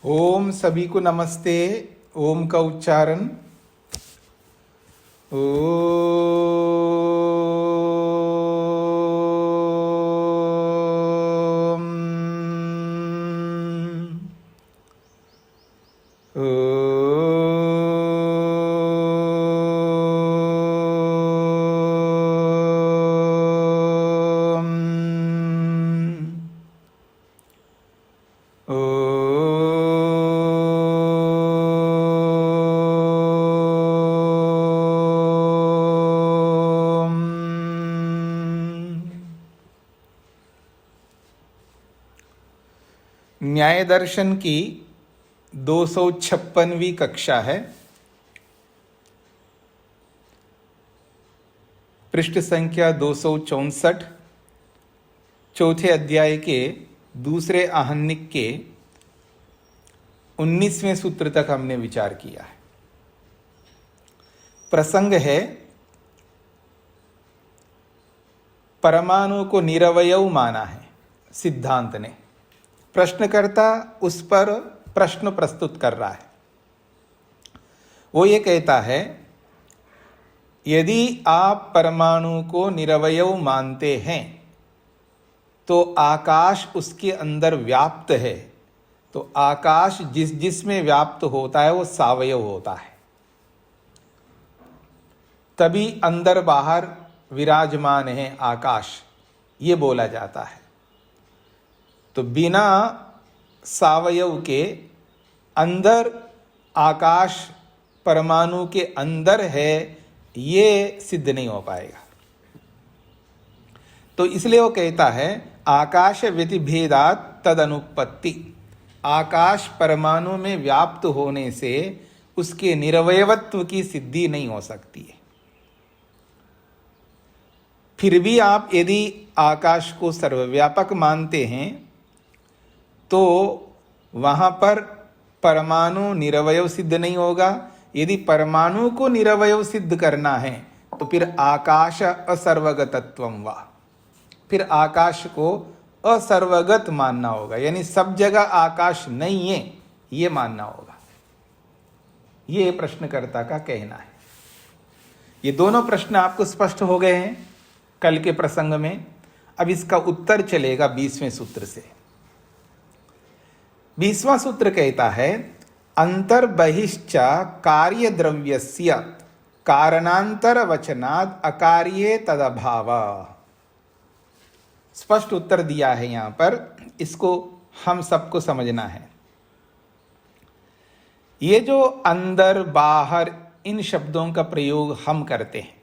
ओम सभी को नमस्ते। ओम का उच्चारण ओम। न्याय दर्शन की 256वीं कक्षा है। पृष्ठ संख्या 264, चौथे अध्याय के दूसरे आहनिक के 19वें सूत्र तक हमने विचार किया है। प्रसंग है परमाणु को निरवयव माना है सिद्धांत ने। प्रश्नकर्ता उस पर प्रश्न प्रस्तुत कर रहा है। वो ये कहता है, यदि आप परमाणु को निरवयव मानते हैं तो आकाश उसके अंदर व्याप्त है, तो आकाश जिस जिसमें व्याप्त होता है वो सावयव होता है, तभी अंदर बाहर विराजमान है आकाश, ये बोला जाता है। तो बिना सावयव के अंदर आकाश परमाणु के अंदर है, ये सिद्ध नहीं हो पाएगा। तो इसलिए वो कहता है आकाश व्यतिभेदात् तद अनुपत्ति। आकाश परमाणु में व्याप्त होने से उसके निरवयवत्व की सिद्धि नहीं हो सकती है। फिर भी आप यदि आकाश को सर्वव्यापक मानते हैं तो वहां पर परमाणु निरवयव सिद्ध नहीं होगा। यदि परमाणु को निरवयव सिद्ध करना है तो फिर आकाश असर्वगतत्वम वा, फिर आकाश को असर्वगत मानना होगा, यानी सब जगह आकाश नहीं है ये मानना होगा। ये प्रश्नकर्ता का कहना है। ये दोनों प्रश्न आपको स्पष्ट हो गए हैं कल के प्रसंग में। अब इसका उत्तर चलेगा 20वें सूत्र से। 20वां सूत्र कहता है अंतर्बहिश्च कार्य द्रव्यस्य कारणांतर वचनाद अकार्ये तदभाव। स्पष्ट उत्तर दिया है यहां पर, इसको हम सबको समझना है। ये जो अंदर बाहर इन शब्दों का प्रयोग हम करते हैं,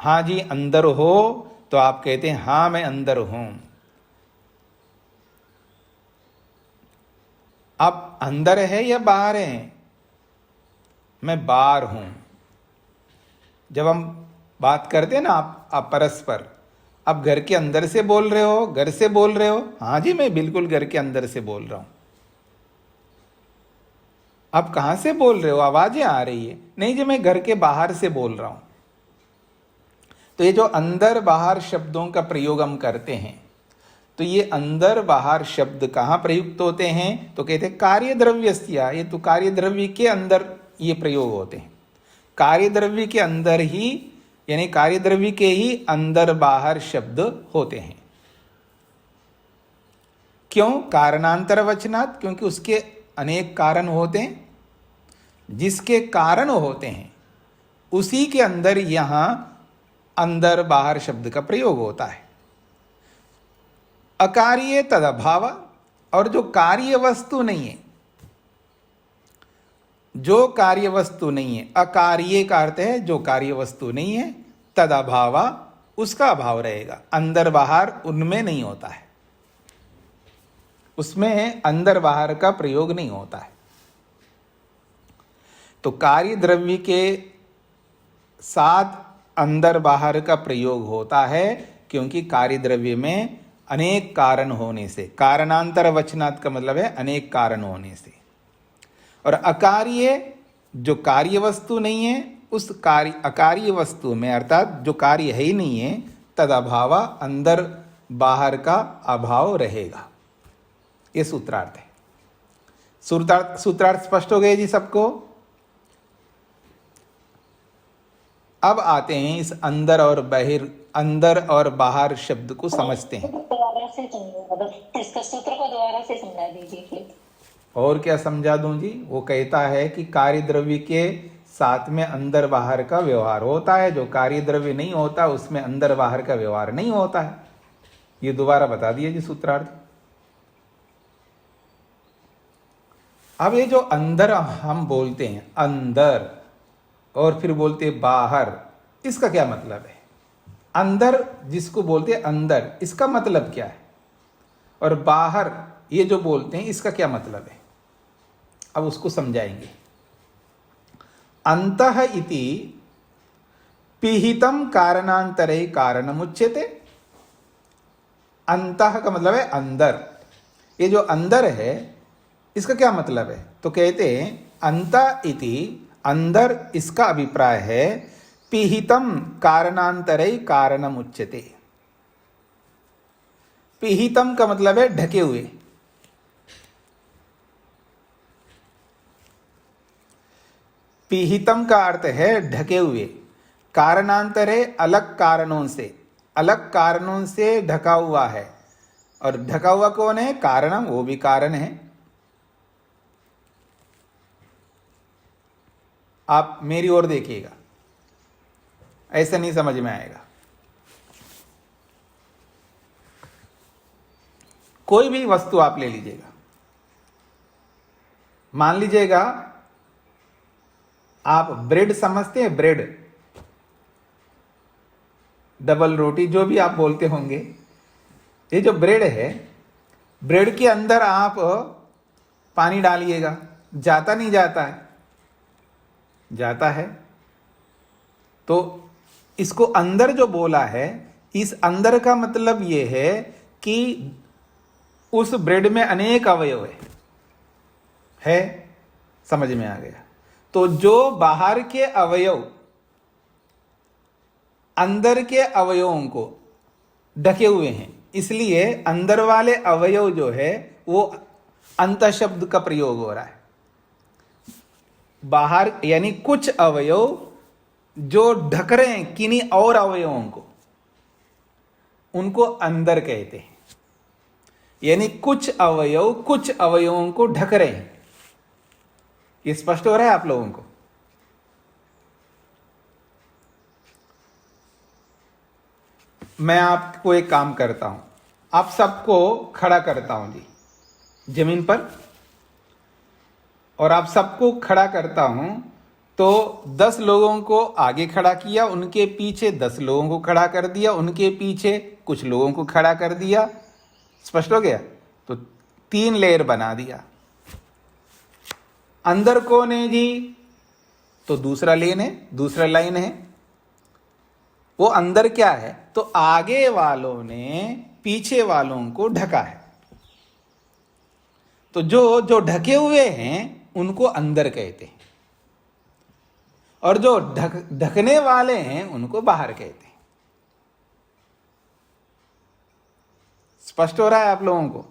हाँ जी अंदर हो तो आप कहते हैं हाँ मैं अंदर हूं। आप अंदर है या बाहर हैं? मैं बाहर हूं। जब हम बात करते हैं ना आप परस्पर, आप घर के अंदर से बोल रहे हो, घर से बोल रहे हो? हाँ जी मैं बिल्कुल घर के अंदर से बोल रहा हूं। आप कहां से बोल रहे हो? आवाजें आ रही है। नहीं जी मैं घर के बाहर से बोल रहा हूं। तो ये जो अंदर बाहर शब्दों का प्रयोग हम करते हैं, तो ये अंदर बाहर शब्द कहाँ प्रयुक्त होते हैं? तो कहते हैं कार्य द्रव्यस्य। ये तो कार्य द्रव्य के अंदर ये प्रयोग होते हैं। कार्य द्रव्य के अंदर ही, यानी कार्य द्रव्य के ही अंदर बाहर शब्द होते हैं। क्यों? कारणांतर वचनात्, क्योंकि उसके अनेक कारण होते हैं। जिसके कारण होते हैं उसी के अंदर यहां अंदर बाहर शब्द का प्रयोग होता है। अकार्ये तदभाव, और जो कार्य वस्तु नहीं है, जो कार्य वस्तु नहीं है, अकार्ये का अर्थ है जो कार्य वस्तु नहीं है, तदभाव उसका अभाव रहेगा। अंदर बाहर उनमें नहीं होता है, उसमें अंदर बाहर का प्रयोग नहीं होता है। तो कार्य द्रव्य के साथ अंदर बाहर का प्रयोग होता है, क्योंकि कार्य द्रव्य में अनेक कारण होने से, कारणांतर वचनात् का मतलब है अनेक कारण होने से। और अकार्य जो कार्य वस्तु नहीं है, उस कार्य अकार्य वस्तु में, अर्थात जो कार्य है ही नहीं है, तद अभाव अंदर बाहर का अभाव रहेगा। ये सूत्रार्थ है। सूत्रार्थ स्पष्ट हो गए जी सबको। अब आते हैं इस अंदर और बाहर शब्द को समझते हैं। इसका सूत्र को दोबारा से समझा दीजिए। और क्या समझा दूं जी? वो कहता है कि कार्य द्रव्य के साथ में अंदर बाहर का व्यवहार होता है, जो कार्य द्रव्य नहीं होता उसमें अंदर बाहर का व्यवहार नहीं होता है। ये दोबारा बता दिए जी सूत्रार्थ। अब ये जो अंदर हम बोलते हैं, अंदर और फिर बोलते हैं बाहर, इसका क्या मतलब है? अंदर जिसको बोलते हैं अंदर, इसका मतलब क्या है? और बाहर ये जो बोलते हैं इसका क्या मतलब है? अब उसको समझाएंगे। अंतः इति पिहितम कारणांतरे कारणमुच्यते। अंतः का मतलब है अंदर। ये जो अंदर है इसका क्या मतलब है? तो कहते हैं अंतः इति, अंदर, इसका अभिप्राय है पिहितम कारणांतरे कारणमुच्यते। पिहितम का मतलब है ढके हुए। पिहितम का अर्थ है ढके हुए। कारणांतरे अलग कारणों से ढका हुआ है। और ढका हुआ कौन है? कारणम, वो भी कारण है। आप मेरी ओर देखिएगा, ऐसा नहीं समझ में आएगा। कोई भी वस्तु आप ले लीजिएगा, मान लीजिएगा आप ब्रेड समझते हैं, ब्रेड, डबल रोटी, जो भी आप बोलते होंगे। ये जो ब्रेड है, ब्रेड के अंदर आप पानी डालिएगा, जाता नहीं जाता है? जाता है। तो इसको अंदर जो बोला है, इस अंदर का मतलब ये है कि उस ब्रेड में अनेक अवयव है। समझ में आ गया? तो जो बाहर के अवयव अंदर के अवयवों को ढके हुए हैं, इसलिए अंदर वाले अवयव जो है वो अंत शब्द का प्रयोग हो रहा है। बाहर यानी कुछ अवयव जो ढक रहे हैं किन्हीं और अवयवों को, उनको अंदर कहते हैं। यानी कुछ अवयवों को ढक रहे हैं। ये स्पष्ट हो रहा है आप लोगों को? मैं आपको एक काम करता हूं, आप सबको खड़ा करता हूं जी जमीन पर, और आप सबको खड़ा करता हूं तो 10 लोगों को आगे खड़ा किया, उनके पीछे 10 लोगों को खड़ा कर दिया, उनके पीछे कुछ लोगों को खड़ा कर दिया। स्पष्ट हो गया? तो 3 लेयर बना दिया। अंदर कौन है जी? तो दूसरा लाइन है। वो अंदर क्या है? तो आगे वालों ने पीछे वालों को ढका है। तो जो ढके हुए हैं उनको अंदर कहते हैं, और जो ढकने वाले हैं उनको बाहर कहते हैं। स्पष्ट हो रहा है आप लोगों को?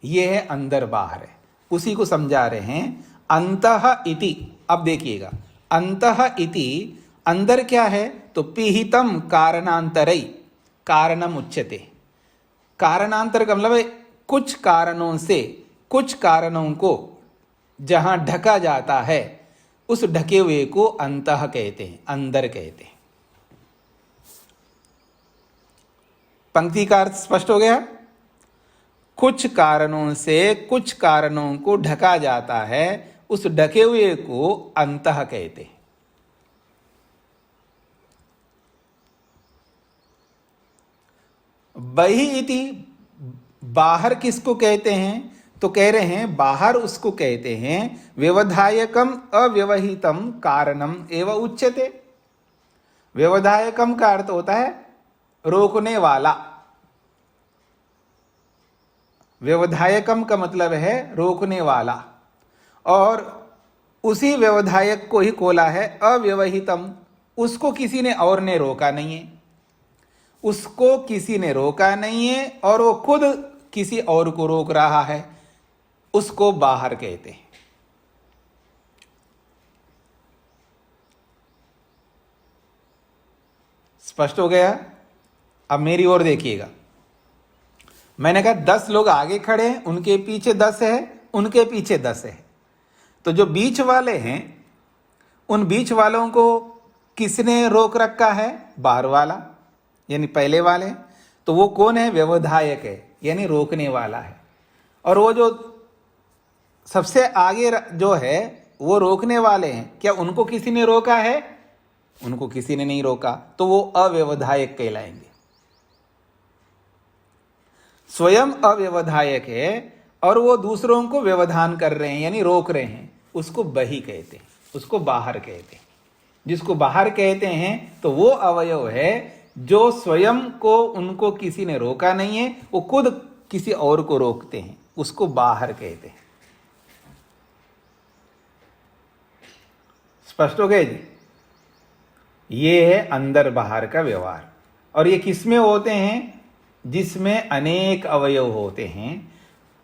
यह है अंदर बाहर है, उसी को समझा रहे हैं अंतः इति। अब देखिएगा, अंतः इति, अंदर क्या है? तो पिहितम कारणांतरै कारणम उच्यते। कारणांतर का मतलब है कुछ कारणों से, कुछ कारणों को जहां ढका जाता है, उस ढके हुए को अंतः कहते हैं, अंदर कहते हैं। पंक्ति का अर्थ स्पष्ट हो गया? कुछ कारणों से कुछ कारणों को ढका जाता है, उस ढके हुए को अंतः कहते हैं। बहि इति, बाहर किसको कहते हैं? तो कह रहे हैं बाहर उसको कहते हैं व्यवधायकम अव्यवहितम कारणम एवं उच्यते। व्यवधायकम का अर्थ होता है रोकने वाला। व्यवधायकम का मतलब है रोकने वाला, और उसी व्यवधायक को ही खोला है अव्यवहितम। उसको किसी ने और ने रोका नहीं है, उसको किसी ने रोका नहीं है, और वो खुद किसी और को रोक रहा है, उसको बाहर कहते हैं। स्पष्ट हो गया? अब मेरी ओर देखिएगा। मैंने कहा 10 लोग आगे खड़े हैं, उनके पीछे 10 है, उनके पीछे 10 है। तो जो बीच वाले हैं, उन बीच वालों को किसने रोक रखा है? बाहर वाला, यानी पहले वाले। तो वो कौन है? व्यवधायक है, यानी रोकने वाला है। और वो जो सबसे आगे जो है वो रोकने वाले हैं, क्या उनको किसी ने रोका है? उनको किसी ने नहीं रोका, तो वो अव्यवधायक कहलाएंगे। स्वयं अव्यवधायक है और वो दूसरों को व्यवधान कर रहे हैं, यानी रोक रहे हैं, उसको बहि कहते हैं, उसको बाहर कहते हैं। जिसको बाहर कहते हैं तो वो अवयव है जो स्वयं को उनको किसी ने रोका नहीं है, वो खुद किसी और को रोकते हैं, उसको बाहर कहते हैं। स्पष्ट हो गए जी? ये है अंदर बाहर का व्यवहार। और ये किसमें होते हैं? जिसमें अनेक अवयव होते हैं,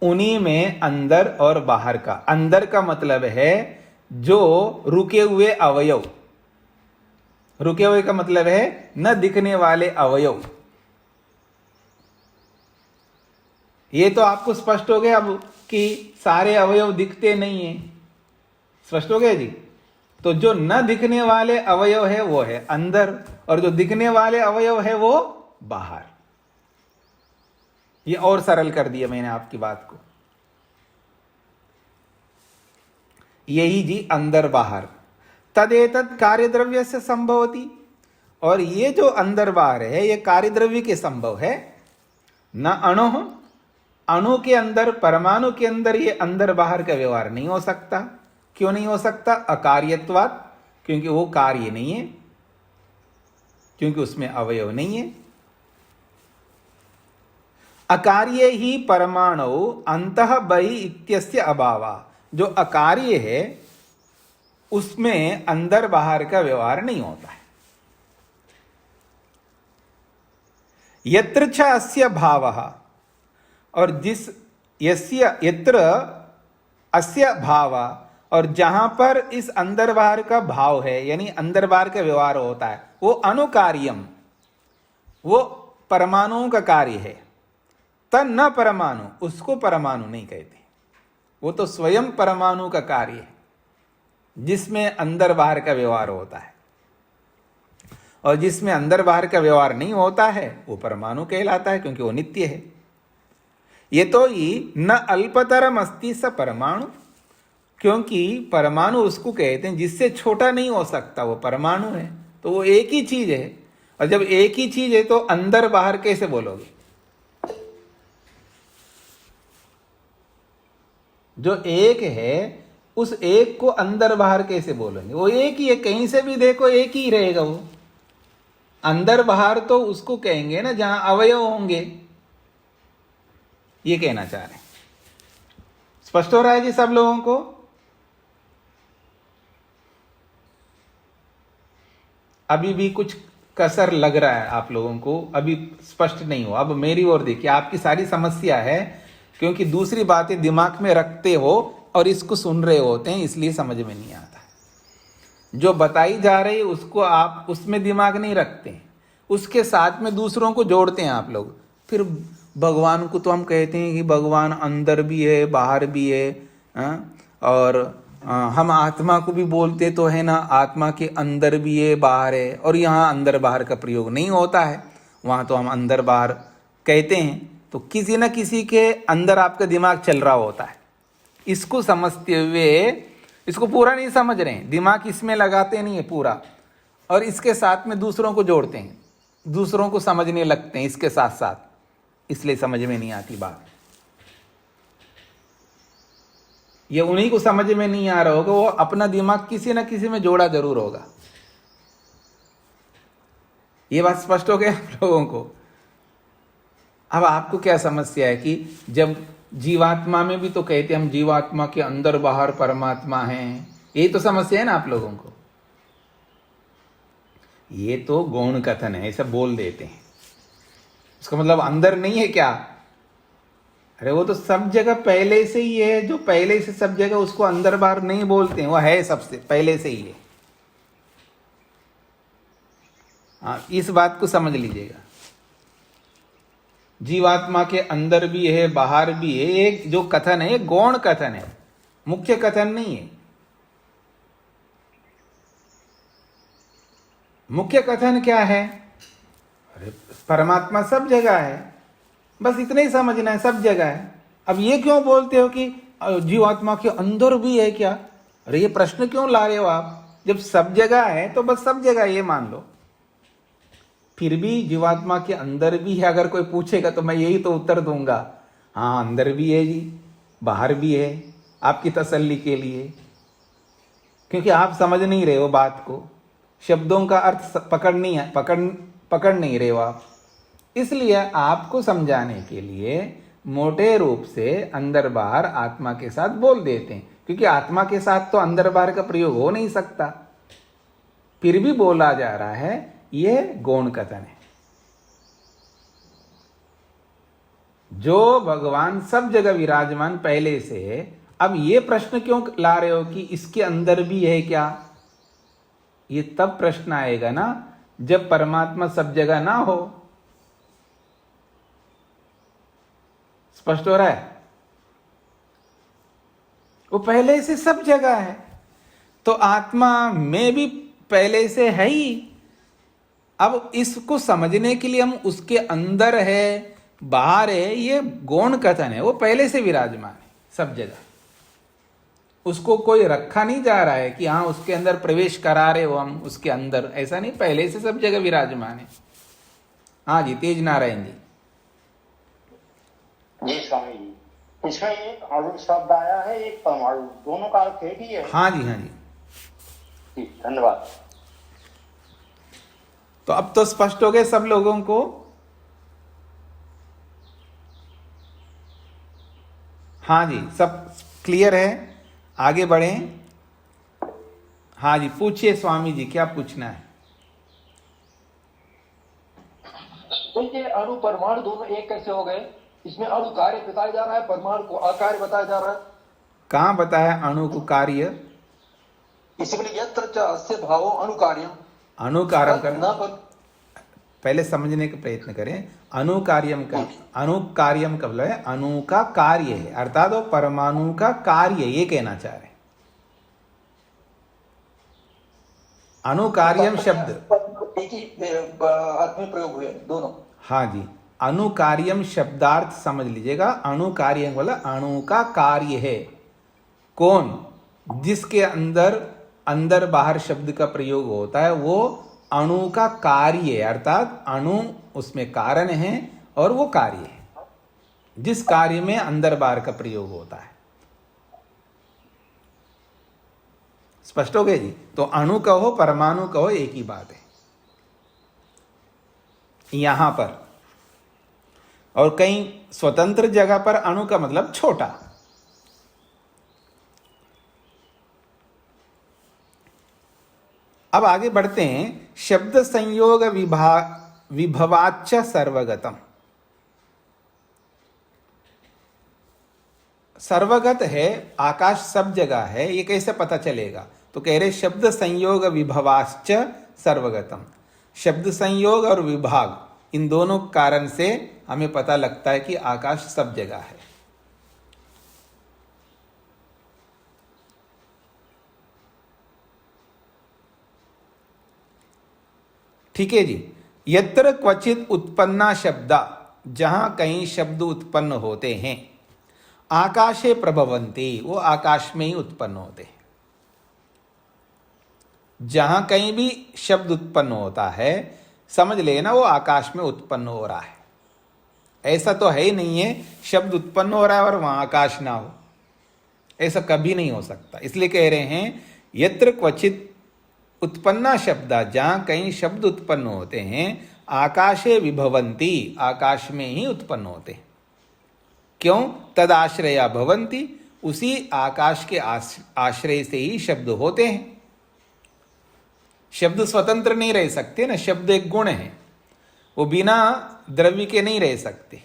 उन्हीं में अंदर और बाहर का। अंदर का मतलब है जो रुके हुए अवयव, रुके हुए का मतलब है न दिखने वाले अवयव। ये तो आपको स्पष्ट हो गया अब कि सारे अवयव दिखते नहीं हैं। स्पष्ट हो गया जी? तो जो न दिखने वाले अवयव है वो है अंदर, और जो दिखने वाले अवयव है वो बाहर। ये और सरल कर दिया मैंने आपकी बात को। यही जी अंदर बाहर। तदेतत् कार्यद्रव्य से संभवती। और ये जो अंदर बाहर है ये कार्यद्रव्य के संभव है। न अणु, अणु के अंदर, परमाणु के अंदर ये अंदर बाहर का व्यवहार नहीं हो सकता। क्यों नहीं हो सकता? अकार्यत्वात्, क्योंकि वो कार्य नहीं है, क्योंकि उसमें अवयव नहीं है। अकार्य ही परमाणु अंतः बहि इत्यस्य अभावा। जो अकार्य है उसमें अंदर बाहर का व्यवहार नहीं होता है। यत्र च अस्य भावः, और जिस यस्य यत्र अस्य भावः, और जहां पर इस अंदर बाहर का भाव है, यानी अंदर बाहर का व्यवहार होता है, वो अनुकार्यम, वो परमाणुओं का कार्य है। तन न परमाणु, उसको परमाणु नहीं कहते, वो तो स्वयं परमाणु का कार्य है जिसमें अंदर बाहर का व्यवहार होता है। और जिसमें अंदर बाहर का व्यवहार नहीं होता है वो परमाणु कहलाता है, क्योंकि वो नित्य है। ये तो ही न अल्पतरम अस्ति स परमाणु, क्योंकि परमाणु उसको कहते हैं जिससे छोटा नहीं हो सकता, वो परमाणु है। तो वो एक ही चीज है, और जब एक ही चीज है तो अंदर बाहर कैसे बोलोगे? जो एक है उस एक को अंदर बाहर कैसे बोलेंगे? वो एक ही है, कहीं से भी देखो एक ही रहेगा। वो अंदर बाहर तो उसको कहेंगे ना जहां अवयव होंगे, ये कहना चाह रहे हैं। स्पष्ट हो रहा है जी सब लोगों को? अभी भी कुछ कसर लग रहा है आप लोगों को, अभी स्पष्ट नहीं हो। अब मेरी ओर देखिए, आपकी सारी समस्या है क्योंकि दूसरी बातें दिमाग में रखते हो और इसको सुन रहे होते हैं, इसलिए समझ में नहीं आता है। जो बताई जा रही है उसको आप उसमें दिमाग नहीं रखते हैं, उसके साथ में दूसरों को जोड़ते हैं आप लोग। फिर भगवान को तो हम कहते हैं कि भगवान अंदर भी है बाहर भी है, और हम आत्मा को भी बोलते तो है ना, आत्मा के अंदर भी है बाहर है, और यहाँ अंदर बाहर का प्रयोग नहीं होता है, वहाँ तो हम अंदर बाहर कहते हैं। तो किसी न किसी के अंदर आपका दिमाग चल रहा होता है। इसको समझते हुए, इसको पूरा नहीं समझ रहे हैं, दिमाग इसमें लगाते नहीं है पूरा, और इसके साथ में दूसरों को जोड़ते हैं, दूसरों को समझने लगते हैं इसके साथ साथ, इसलिए समझ में नहीं आती बात। ये उन्हीं को समझ में नहीं आ रहा होगा, वो अपना दिमाग किसी न किसी में जोड़ा जरूर होगा। ये बात स्पष्ट हो गया आप लोगों को? अब आपको क्या समस्या है कि जब जीवात्मा में भी तो कहते हैं हम जीवात्मा के अंदर बाहर परमात्मा हैं, यही तो समस्या है ना आप लोगों को। ये तो गौण कथन है, ऐसा बोल देते हैं, इसका मतलब अंदर नहीं है क्या? अरे वो तो सब जगह पहले से ही है, जो पहले से सब जगह उसको अंदर बाहर नहीं बोलते हैं, वो है सबसे पहले से ही है। हाँ, इस बात को समझ लीजिएगा। जीवात्मा के अंदर भी है बाहर भी है। एक जो कथन है गौण कथन है, मुख्य कथन नहीं है। मुख्य कथन क्या है? अरे परमात्मा सब जगह है, बस इतना ही समझना है, सब जगह है। अब ये क्यों बोलते हो कि जीवात्मा के अंदर भी है क्या? अरे ये प्रश्न क्यों ला रहे हो आप? जब सब जगह है तो बस सब जगह ये मान लो। फिर भी जीवात्मा के अंदर भी है अगर कोई पूछेगा तो मैं यही तो उत्तर दूंगा, हाँ अंदर भी है जी, बाहर भी है, आपकी तसल्ली के लिए। क्योंकि आप समझ नहीं रहे हो बात को, शब्दों का अर्थ पकड़ नहीं रहे हो आप। इसलिए आपको समझाने के लिए मोटे रूप से अंदर बाहर आत्मा के साथ बोल देते हैं, क्योंकि आत्मा के साथ तो अंदर बाहर का प्रयोग हो नहीं सकता। फिर भी बोला जा रहा है, यह गौण कथन है। जो भगवान सब जगह विराजमान पहले से है, अब ये प्रश्न क्यों ला रहे हो कि इसके अंदर भी है क्या? ये तब प्रश्न आएगा ना जब परमात्मा सब जगह ना हो। स्पष्ट हो रहा है? वो पहले से सब जगह है, तो आत्मा में भी पहले से है ही। अब इसको समझने के लिए हम उसके अंदर है बाहर है, ये गौण कथन है। वो पहले से विराजमान है सब जगह, उसको कोई रखा नहीं जा रहा है कि हाँ उसके अंदर प्रवेश करा रहे हो हम उसके अंदर, ऐसा नहीं, पहले से सब जगह विराजमान है। हाँ जी, तेज नारायण जी। जी स्वामी जी, इसमें एक अणु शब्द आया है, एक परमाणु, दोनों का अर्थ एक ही है? हाँ जी, हाँ जी। जी धन्यवाद। तो अब तो स्पष्ट हो गए सब लोगों को? हाँ जी, सब क्लियर है? आगे बढ़ें। हाँ जी, पूछिए स्वामी जी, क्या पूछना है? तो ये अणु परमाणु दोनों एक कैसे हो गए? इसमें अणु कार्य बताया जा रहा है, परमाणु को अकार्य बताया जा रहा है। कहां बताया अणु को कार्य? इसलिए यत्र च अस्य भावो अणुकार्यम। अणुकारम कर, न पर पहले समझने का प्रयत्न करें। अणुकार्यम का, अणुकार्यम का मतलब है अणु का कार्य है, अर्थात वो परमाणु का कार्य, ये कहना चाह रहे हैं। अणुकार्यम शब्द एक ही अर्थ में प्रयोग हुए दोनों। हाँ जी, अणुकार्यम शब्दार्थ समझ लीजिएगा। अणुकार्यम वाला अणु का कार्य है। कौन? जिसके अंदर अंदर बाहर शब्द का प्रयोग होता है वो अणु का कार्य है, अर्थात अणु उसमें कारण है और वो कार्य है जिस कार्य में अंदर बाहर का प्रयोग होता है। स्पष्ट हो गए जी? तो अणु कहो परमाणु कहो एक ही बात है यहां पर। और कहीं स्वतंत्र जगह पर अणु का मतलब छोटा। अब आगे बढ़ते हैं। शब्द संयोग विभवाच्च सर्वगतम। सर्वगत है, आकाश सब जगह है, ये कैसे पता चलेगा? तो कह रहे शब्द संयोग विभवाश्च सर्वगतम। शब्द संयोग और विभाग, इन दोनों कारण से हमें पता लगता है कि आकाश सब जगह है। ठीक है जी। यत्र क्वचित उत्पन्ना शब्दा, जहां कहीं शब्द उत्पन्न होते हैं, आकाशे प्रभवन्ति, वो आकाश में ही उत्पन्न होते हैं। जहां कहीं भी शब्द उत्पन्न होता है समझ लेना वो आकाश में उत्पन्न हो रहा है। ऐसा तो है ही नहीं है शब्द उत्पन्न हो रहा है और वहां आकाश ना हो, ऐसा कभी नहीं हो सकता। इसलिए कह रहे हैं यत्र क्वचित उत्पन्ना शब्दा, जहां कहीं शब्द उत्पन्न होते हैं, आकाशे विभवन्ति, आकाश में ही उत्पन्न होते हैं। क्यों? तदाश्रया भवन्ति, उसी आकाश के आश्रय से ही शब्द होते हैं। शब्द स्वतंत्र नहीं रह सकते ना, शब्द एक गुण है, वो बिना द्रव्य के नहीं रह सकते।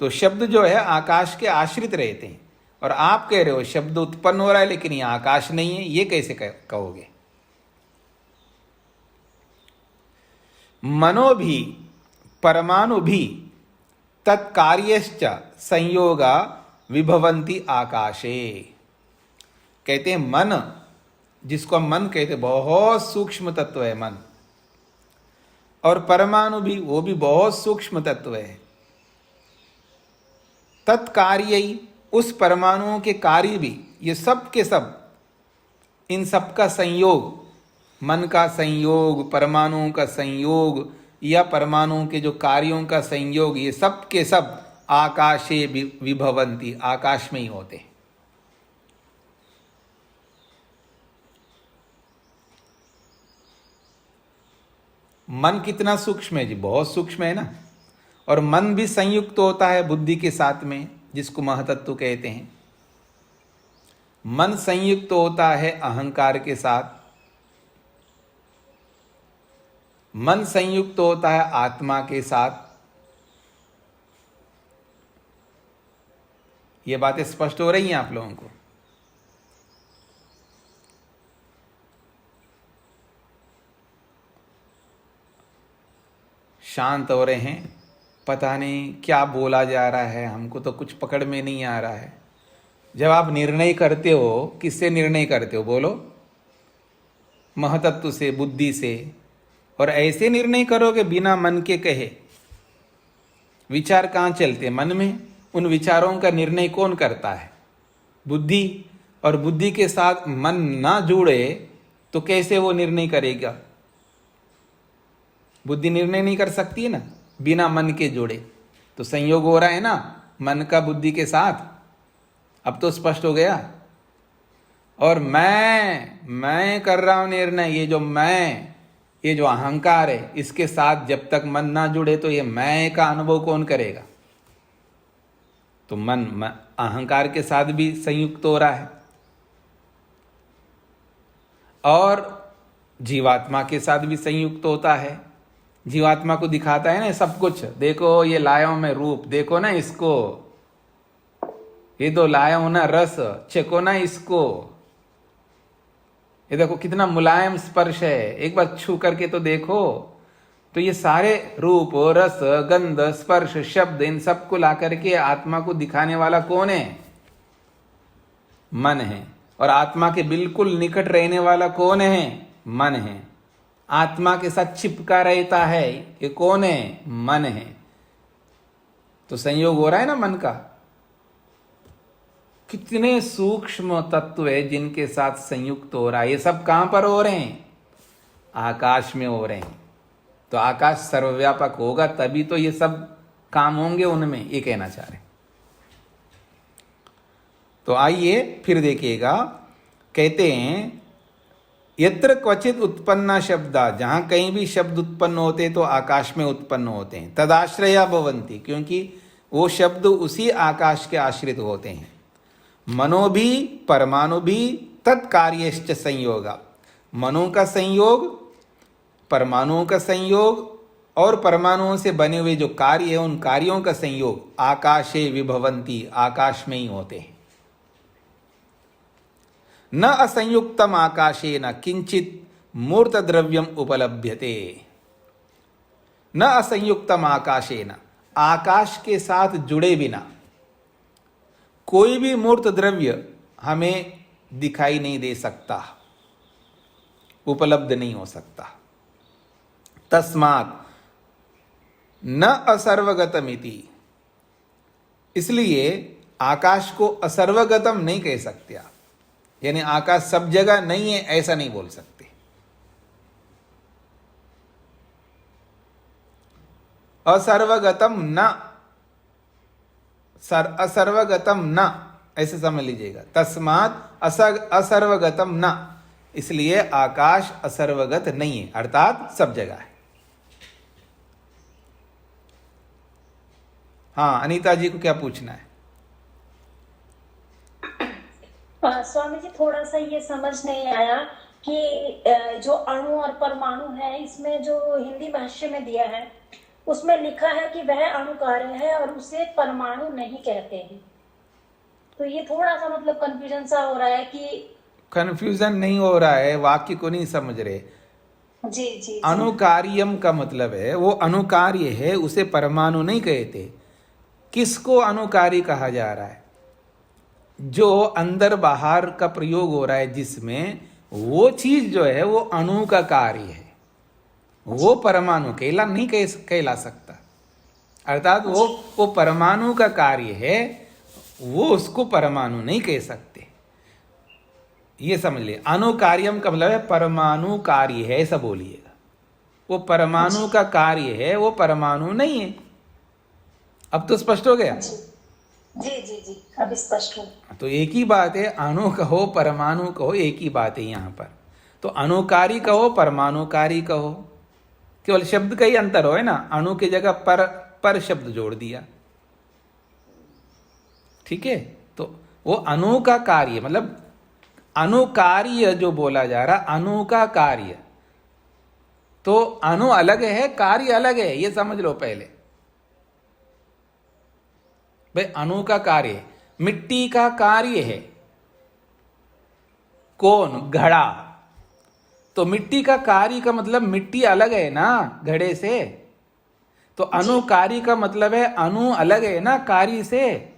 तो शब्द जो है आकाश के आश्रित रहते हैं, और आप कह रहे हो शब्द उत्पन्न हो रहा है लेकिन ये आकाश नहीं है, ये कैसे कहोगे? मनो भी परमाणु भी तत्कार्यश्च संयोगा विभवंती आकाशे। कहते हैं मन, जिसको हम मन कहते हैं, बहुत सूक्ष्म तत्व है मन, और परमाणु भी, वो भी बहुत सूक्ष्म तत्व है। तत्कार्य, उस परमाणुओं के कार्य भी, ये सब के सब, इन सब का संयोग, मन का संयोग, परमाणुओं का संयोग, या परमाणुओं के जो कार्यों का संयोग, ये सब के सब आकाशे विभवंती, आकाश में ही होते हैं। मन कितना सूक्ष्म है जी? बहुत सूक्ष्म है ना। और मन भी संयुक्त होता है बुद्धि के साथ में, जिसको महतत्व कहते हैं। मन संयुक्त होता है अहंकार के साथ, मन संयुक्त होता है आत्मा के साथ। ये बातें स्पष्ट हो रही हैं आप लोगों को? शांत हो रहे हैं, पता नहीं क्या बोला जा रहा है, हमको तो कुछ पकड़ में नहीं आ रहा है। जब आप निर्णय करते हो, किससे निर्णय करते हो बोलो? महतत्व से, बुद्धि से। और ऐसे निर्णय करोगे बिना मन के कहे। विचार कहाँ चलते? मन में। उन विचारों का निर्णय कौन करता है? बुद्धि। और बुद्धि के साथ मन ना जुड़े तो कैसे वो निर्णय करेगा? बुद्धि निर्णय नहीं कर सकती है ना बिना मन के जुड़े। तो संयोग हो रहा है ना मन का बुद्धि के साथ। अब तो स्पष्ट हो गया। और मैं कर रहा हूं निर्णय, ये जो मैं, ये जो अहंकार है, इसके साथ जब तक मन ना जुड़े तो ये मैं का अनुभव कौन करेगा? तो मन अहंकार के साथ भी संयुक्त हो रहा है, और जीवात्मा के साथ भी संयुक्त होता है। जीवात्मा को दिखाता है ना सब कुछ। देखो ये लाया हूं मैं रूप, देखो ना इसको, ये तो लाया हूं ना रस, चखो ना इसको, ये देखो कितना मुलायम स्पर्श है, एक बार छू करके तो देखो। तो ये सारे रूप, रस, गंध, स्पर्श, शब्द, इन सबको ला करके आत्मा को दिखाने वाला कौन है? मन है। और आत्मा के बिल्कुल निकट रहने वाला कौन है? मन है। आत्मा के साथ चिपका रहता है, ये कौन है? मन है। तो संयोग हो रहा है ना मन का। कितने सूक्ष्म तत्व है जिनके साथ संयुक्त हो रहा है। ये सब कहां पर हो रहे हैं? आकाश में हो रहे हैं। तो आकाश सर्वव्यापक होगा तभी तो ये सब काम होंगे उनमें, ये कहना चाह रहे। तो आइए फिर देखिएगा, कहते हैं यत्र क्वचित उत्पन्ना शब्दा, जहां कहीं भी शब्द उत्पन्न होते तो आकाश में उत्पन्न होते हैं। तदाश्रया भवन्ति, क्योंकि वो शब्द उसी आकाश के आश्रित होते हैं। मनो भी परमाणु भी तत्कार्यश्च संयोगा, मनो का संयोग, परमाणुओं का संयोग, और परमाणुओं से बने हुए जो कार्य है उन कार्यों का संयोग आकाशे विभवंती, आकाश में ही होते हैं। न असंयुक्तम आकाशे न किंचित मूर्त द्रव्यम उपलभ्यते। न असंयुक्तम आकाशे न, आकाश के साथ जुड़े बिना कोई भी मूर्त द्रव्य हमें दिखाई नहीं दे सकता, उपलब्ध नहीं हो सकता। तस्मात् न असर्वगतमिति, इसलिए आकाश को असर्वगतम नहीं कह सकते आप। यानी आकाश सब जगह नहीं है ऐसा नहीं बोल सकते। असर्वगतम न, असर्वगतम न, ऐसे समझ लीजिएगा। तस्मात् असर्वगतम न, इसलिए आकाश असर्वगत नहीं है, अर्थात सब जगह है। हाँ, अनीता जी को क्या पूछना है? स्वामी जी, थोड़ा सा ये समझ नहीं आया कि जो अणु और परमाणु है, इसमें जो हिंदी भाष्य में दिया है उसमें लिखा है कि वह अणुकार्य है और उसे परमाणु नहीं कहते हैं। तो ये थोड़ा सा मतलब कंफ्यूजन सा हो रहा है कि कंफ्यूजन नहीं हो रहा है, वाक्य को नहीं समझ रहे। जी जी जी। अणुकार्यम का मतलब है वो अणुकार्य है, उसे परमाणु नहीं कहते। किसको अणुकारी कहा जा रहा है? जो अंदर बाहर का प्रयोग हो रहा है जिसमें, वो चीज जो है वो अणु का कार्य है, वो परमाणु कहला सकता। अर्थात वो परमाणु का कार्य है, वो उसको परमाणु नहीं कह सकते। ये समझ लिए, अणुकार्यम का मतलब है परमाणु कार्य है, ऐसा बोलिएगा। वो परमाणु का कार्य है, वो परमाणु नहीं है। अब तो स्पष्ट हो गया? जी जी जी, अब स्पष्ट हो। तो एक ही बात है, अणु कहो परमाणु कहो, एक ही बात है यहाँ पर। तो अणुकारी कहो परमाणुकारी कहो, केवल शब्द का ही अंतर हो, है ना। अणु की जगह पर शब्द जोड़ दिया, ठीक है। तो वो अणु का कार्य, मतलब अणुकार्य जो बोला जा रहा, अणु का कार्य। तो अणु अलग है, कार्य अलग है, ये समझ लो पहले। भाई अणु का कार्य, मिट्टी का कार्य है कौन? घड़ा। तो मिट्टी का कार्य का मतलब मिट्टी अलग है ना घड़े से। तो अणुकारी का मतलब है अणु अलग है ना कार्य से,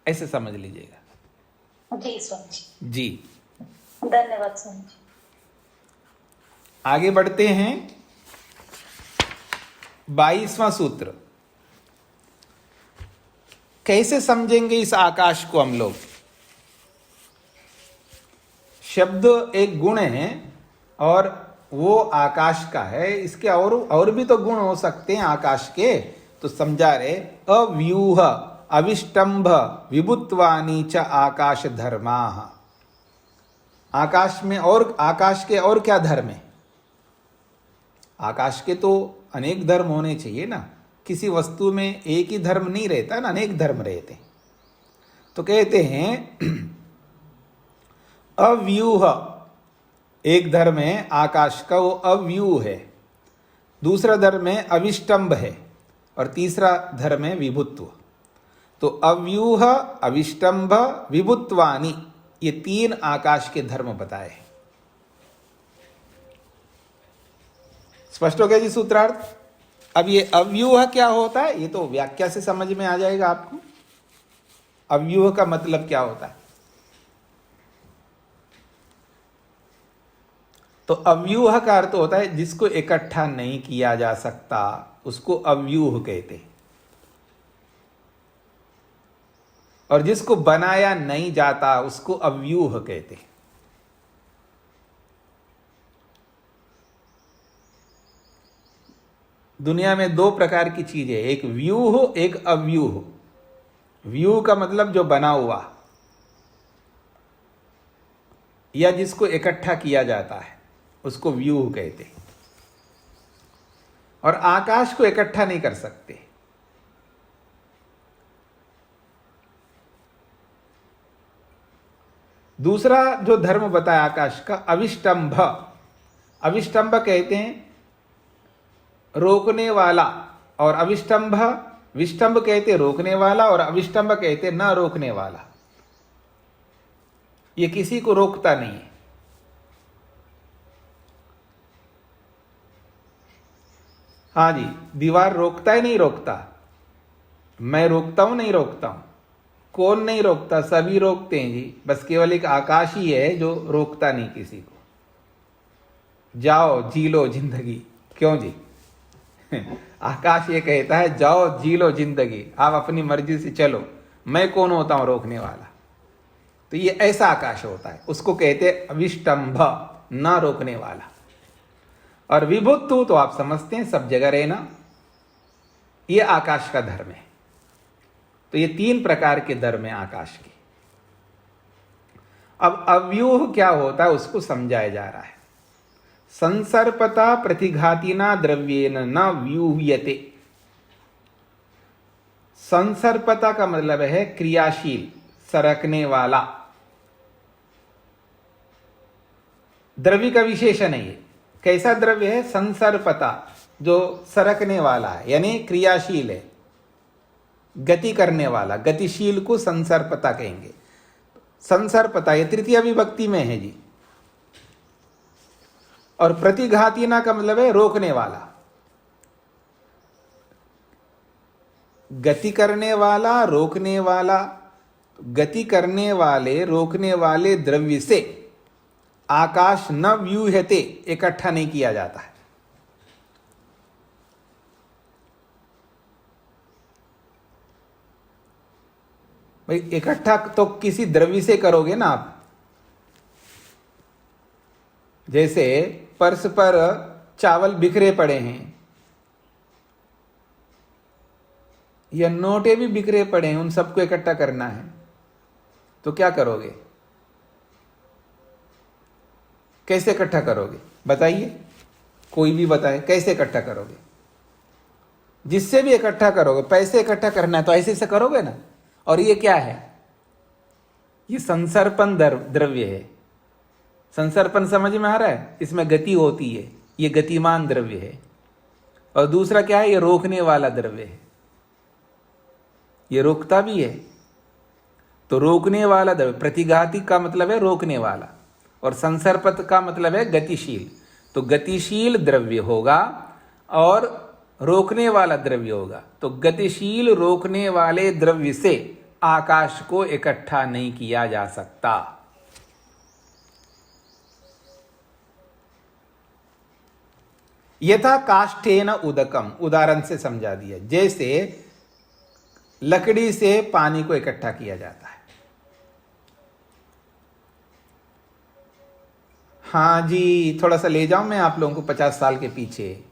ऐसे समझ लीजिएगा। जी स्वामी जी। जी, धन्यवाद स्वामी जी। आगे बढ़ते हैं। 22वां सूत्र। कैसे समझेंगे इस आकाश को हम लोग? शब्द एक गुण है और वो आकाश का है। इसके और भी तो गुण हो सकते हैं आकाश के, तो समझा रहे अव्यूह अविष्टंभ विभुत्वानी च आकाश धर्मा। आकाश में और आकाश के और क्या धर्म है? आकाश के तो अनेक धर्म होने चाहिए ना। किसी वस्तु में एक ही धर्म नहीं रहता ना, अनेक धर्म रहते हैं। तो कहते हैं अव्यूह एक धर्म है आकाश का, वो अव्यूह है। दूसरा धर्म है अविष्टंभ है, और तीसरा धर्म है विभुत्व। तो अव्यूह अविष्टंभ विभुत्वानी, ये 3 आकाश के धर्म बताए। स्पष्ट हो गया जी सूत्रार्थ? अब ये अव्यूह क्या होता है, ये तो व्याख्या से समझ में आ जाएगा आपको। अव्यूह का मतलब क्या होता है? तो अव्यूह का अर्थ होता है जिसको इकट्ठा नहीं किया जा सकता, उसको अव्यूह कहते हैं। और जिसको बनाया नहीं जाता उसको अव्यूह कहते हैं। दुनिया में 2 प्रकार की चीजें, एक व्यूह एक अव्यूह। व्यूह का मतलब जो बना हुआ या जिसको इकट्ठा किया जाता है उसको व्यूह कहते हैं। और आकाश को इकट्ठा नहीं कर सकते। दूसरा जो धर्म बताया आकाश का अविष्टंभ। अविष्टंभ कहते हैं रोकने वाला, और अविष्टंभ विष्टंभ कहते रोकने वाला, और अविष्टंभ कहते न रोकने वाला। ये किसी को रोकता नहीं है। हाँ जी, दीवार रोकता है नहीं रोकता? मैं रोकता हूं नहीं रोकता हूं? कौन नहीं रोकता? सभी रोकते हैं जी। बस केवल एक आकाश ही है जो रोकता नहीं किसी को। जाओ जी लो जिंदगी। क्यों जी? आकाश ये कहता है जाओ जी लो जिंदगी, आप अपनी मर्जी से चलो, मैं कौन होता हूं रोकने वाला? तो ये ऐसा आकाश होता है, उसको कहते हैं अविष्टंभ, ना रोकने वाला। और विभुत्व तो आप समझते हैं, सब जगह रहना, ये आकाश का धर्म है। तो ये 3 प्रकार के धर्म है आकाश के। अब अव्यूह क्या होता है उसको समझाया जा रहा है। संसर्पता प्रतिघातिना द्रव्येन न व्यूह्यते। संसर्पता का मतलब है क्रियाशील, सरकने वाला। द्रव्य का विशेषण है ये। कैसा द्रव्य है? संसर्पता, जो सरकने वाला है यानी क्रियाशील है, गति करने वाला, गतिशील को संसर्पता कहेंगे। संसर्पता ये तृतीय विभक्ति में है जी। और प्रतिघाती ना का मतलब है रोकने वाला, गति करने वाला, रोकने वाला। गति करने वाले, रोकने वाले द्रव्य से आकाश न व्यूह्यते, इकट्ठा नहीं किया जाता है। भाई इकट्ठा तो किसी द्रव्य से करोगे ना आप। जैसे फर्श पर चावल बिखरे पड़े हैं या नोटे भी बिखरे पड़े हैं, उन सबको इकट्ठा करना है तो क्या करोगे? कैसे इकट्ठा करोगे बताइए, कोई भी बताए कैसे इकट्ठा करोगे? जिससे भी इकट्ठा करोगे, पैसे इकट्ठा करना है तो ऐसे से करोगे ना। और ये क्या है? ये संसर्पण द्रव्य है। संसर्पण समझ में आ रहा है? इसमें गति होती है, ये गतिमान द्रव्य है। और दूसरा क्या है? ये रोकने वाला द्रव्य है, ये रोकता भी है। तो रोकने वाला द्रव्य, प्रतिघाती का मतलब है रोकने वाला, और संसर्पत का मतलब है गतिशील। तो गतिशील द्रव्य होगा और रोकने वाला द्रव्य होगा। तो गतिशील रोकने वाले द्रव्य से आकाश को इकट्ठा नहीं किया जा सकता। यथा काष्ठेन उदकम, उदाहरण से समझा दिया। जैसे लकड़ी से पानी को इकट्ठा किया जाता है। हाँ जी, थोड़ा सा ले जाऊं मैं आप लोगों को 50 साल के पीछे।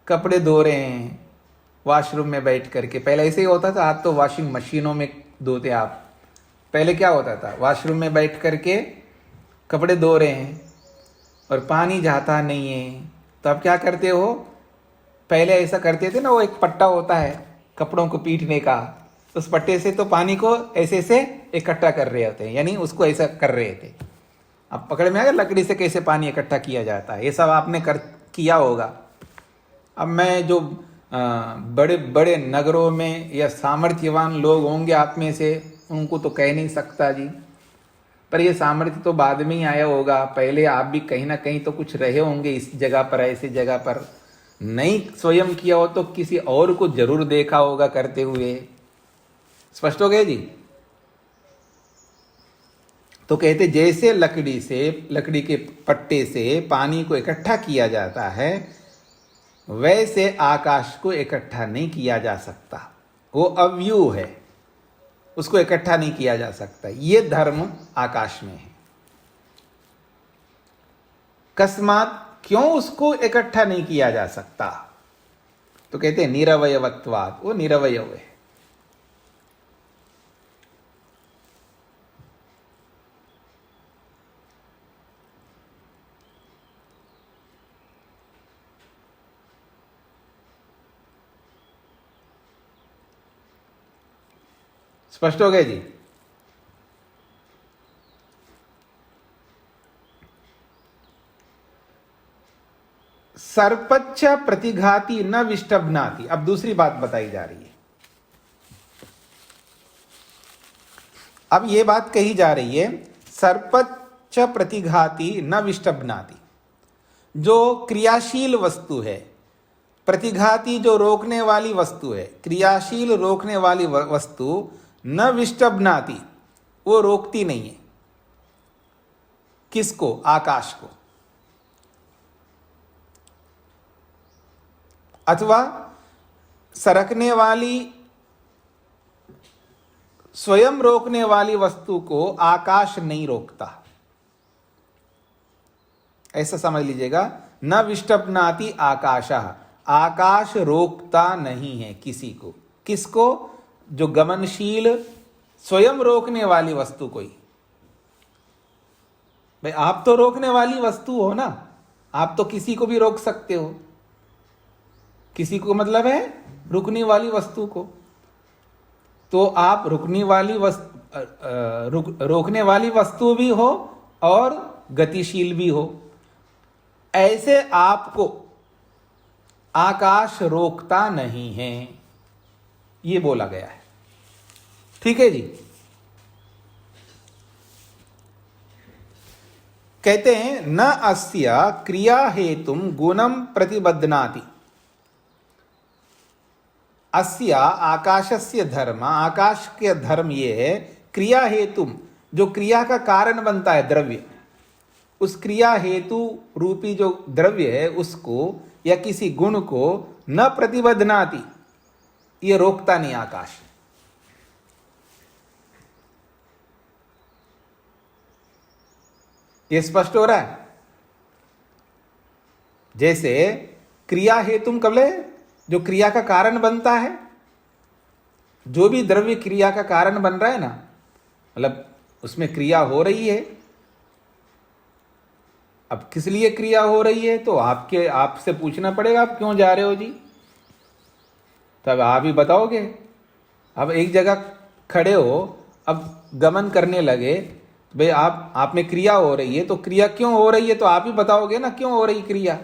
कपड़े धो रहे हैं वॉशरूम में बैठ करके। पहले ऐसे ही होता था, आज तो वॉशिंग मशीनों में धोते आप। पहले क्या होता था? वॉशरूम में बैठ करके कपड़े धो रहे हैं और पानी जाता नहीं है, तो आप क्या करते हो? पहले ऐसा करते थे ना, वो एक पट्टा होता है कपड़ों को पीटने का, उस पट्टे से तो पानी को ऐसे से इकट्ठा कर रहे होते हैं, यानी उसको ऐसा कर रहे थे। अब पकड़ में आ गया लकड़ी से कैसे पानी इकट्ठा किया जाता है। ये सब आपने किया होगा। अब मैं जो बड़े बड़े नगरों में या सामर्थ्यवान लोग होंगे आप में से, उनको तो कह नहीं सकता जी, पर ये सामर्थ्य तो बाद में ही आया होगा। पहले आप भी कहीं ना कहीं तो कुछ रहे होंगे इस जगह पर, ऐसी जगह पर। नहीं स्वयं किया हो तो किसी और को जरूर देखा होगा करते हुए। स्पष्ट हो गए जी? तो कहते जैसे लकड़ी के पट्टे से पानी को इकट्ठा किया जाता है, वैसे आकाश को इकट्ठा नहीं किया जा सकता। वो अव्यू है, उसको इकट्ठा नहीं किया जा सकता। ये धर्म आकाश में है। कस्मात, क्यों उसको इकट्ठा नहीं किया जा सकता? तो कहते हैं निरवयवत्वात्, वो निरवयव है। स्पष्ट हो गए जी? सर्पच्च प्रतिघाती न विष्टभनाति। अब दूसरी बात बताई जा रही है। अब ये बात कही जा रही है, सर्पच्च प्रतिघाती न विष्टभनाति। जो क्रियाशील वस्तु है, प्रतिघाती जो रोकने वाली वस्तु है, क्रियाशील रोकने वाली वस्तु न विष्टभनाति, वो रोकती नहीं है। किसको? आकाश को। अथवा सरकने वाली, स्वयं रोकने वाली वस्तु को आकाश नहीं रोकता। ऐसा समझ लीजिएगा, न विष्टभनाति आकाशः, आकाश रोकता नहीं है किसी को। किसको? जो गमनशील, स्वयं रोकने वाली वस्तु कोई। भाई आप तो रोकने वाली वस्तु हो ना, आप तो किसी को भी रोक सकते हो। किसी को मतलब है रुकने वाली वस्तु को। तो आप रोकने वाली वस्तु भी हो और गतिशील भी हो। ऐसे आपको आकाश रोकता नहीं है, ये बोला गया है। ठीक है जी। कहते हैं न अस्य क्रिया हेतुम गुणम प्रतिबध्नाति। अस्य आकाशस्य धर्म, आकाश के धर्म ये है, क्रिया हेतुम, जो क्रिया का कारण बनता है द्रव्य, उस क्रिया हेतु रूपी जो द्रव्य है उसको या किसी गुण को न प्रतिबध्नाति, ये रोकता नहीं आकाश। ये स्पष्ट हो रहा है। जैसे क्रिया हेतुम कबले, जो क्रिया का कारण बनता है, जो भी द्रव्य क्रिया का कारण बन रहा है ना, मतलब उसमें क्रिया हो रही है। अब किस लिए क्रिया हो रही है तो आपसे पूछना पड़ेगा, आप क्यों जा रहे हो जी, तब आप ही बताओगे। अब एक जगह खड़े हो, अब गमन करने लगे, भाई आप में क्रिया हो रही है, तो क्रिया क्यों हो रही है तो आप ही बताओगे ना, क्यों हो रही क्रिया,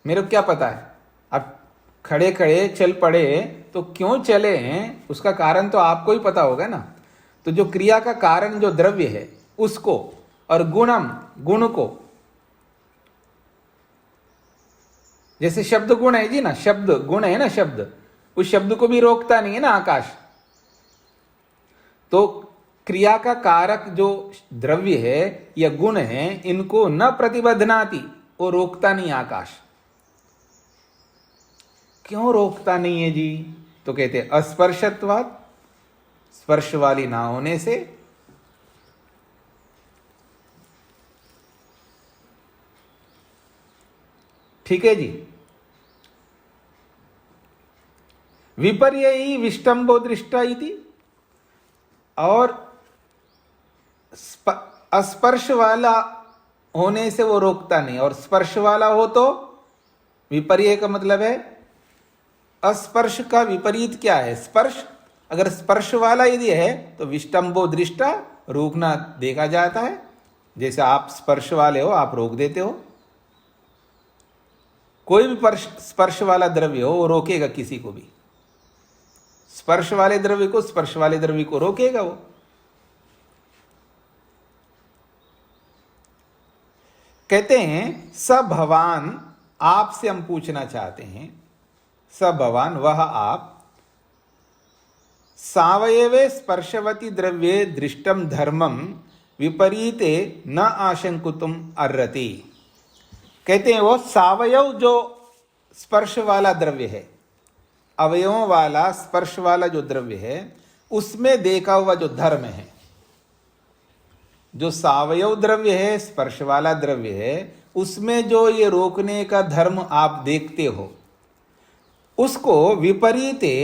मेरे को क्या पता है। अब खड़े खड़े चल पड़े तो क्यों चले हैं उसका कारण तो आपको ही पता होगा ना। तो जो क्रिया का कारण जो द्रव्य है उसको, और गुण को, जैसे शब्द गुण है जी ना, शब्द गुण है ना, शब्द, उस शब्द को भी रोकता नहीं है ना आकाश। तो क्रिया का कारक जो द्रव्य है या गुण है, इनको न प्रतिबध्नाति, वो रोकता नहीं आकाश। क्यों रोकता नहीं है जी, तो कहते अस्पर्शत्वात्, स्पर्श वाली ना होने से। ठीक है जी। विपर्ययी विष्टंभो दृष्टा इति, और अस्पर्श वाला होने से वो रोकता नहीं, और स्पर्श वाला हो तो विपर्यय का मतलब है अस्पर्श का विपरीत क्या है, स्पर्श। अगर स्पर्श वाला यदि है तो विष्टंभो दृष्टा, रोकना देखा जाता है। जैसे आप स्पर्श वाले हो, आप रोक देते हो। कोई भी स्पर्श वाला द्रव्य हो वो रोकेगा किसी को भी, स्पर्श वाले द्रव्य को स्पर्श वाले द्रव्य को रोकेगा वो। कहते हैं स भवान, आपसे हम पूछना चाहते हैं, स भवान वह आप, सावयवे स्पर्शवती द्रव्ये दृष्टम धर्मम विपरीते न आशंकुतुम अर्हति। कहते हैं वो सावयव जो स्पर्श वाला द्रव्य है, अवयवों वाला स्पर्श वाला जो द्रव्य है, उसमें देखा हुआ जो धर्म है, जो सावयव द्रव्य है, स्पर्श वाला द्रव्य है, उसमें जो ये रोकने का धर्म आप देखते हो, उसको विपरीते,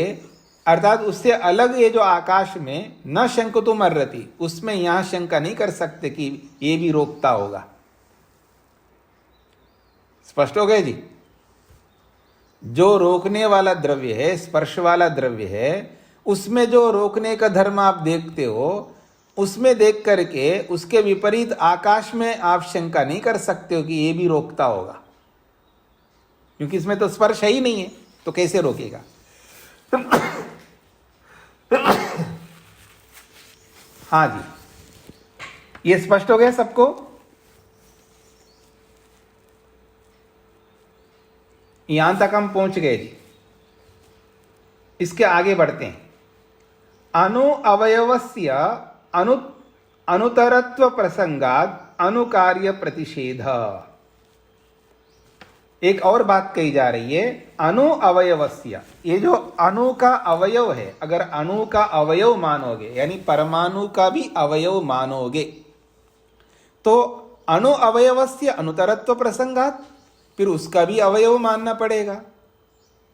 अर्थात उससे अलग ये जो आकाश में न शंकुतुम अर्हति, उसमें यहां शंका नहीं कर सकते कि ये भी रोकता होगा। स्पष्ट हो गए जी। जो रोकने वाला द्रव्य है, स्पर्श वाला द्रव्य है, उसमें जो रोकने का धर्म आप देखते हो, उसमें देख करके उसके विपरीत आकाश में आप शंका नहीं कर सकते हो कि ये भी रोकता होगा, क्योंकि इसमें तो स्पर्श है ही नहीं है, तो कैसे रोकेगा। हाँ जी, ये स्पष्ट हो गया सबको। यहां तक हम पहुंच गए जी। इसके आगे बढ़ते हैं। अनु अवयवस्य अनुतरत्व प्रसंगात अनुकार्य प्रतिषेध। एक और बात कही जा रही है, अनु अवयवस्य, ये जो अणु का अवयव है, अगर अणु का अवयव मानोगे, यानी परमाणु का भी अवयव मानोगे, तो अणु अवयवस्य अनुतरत्व प्रसंगात, फिर उसका भी अवयव मानना पड़ेगा,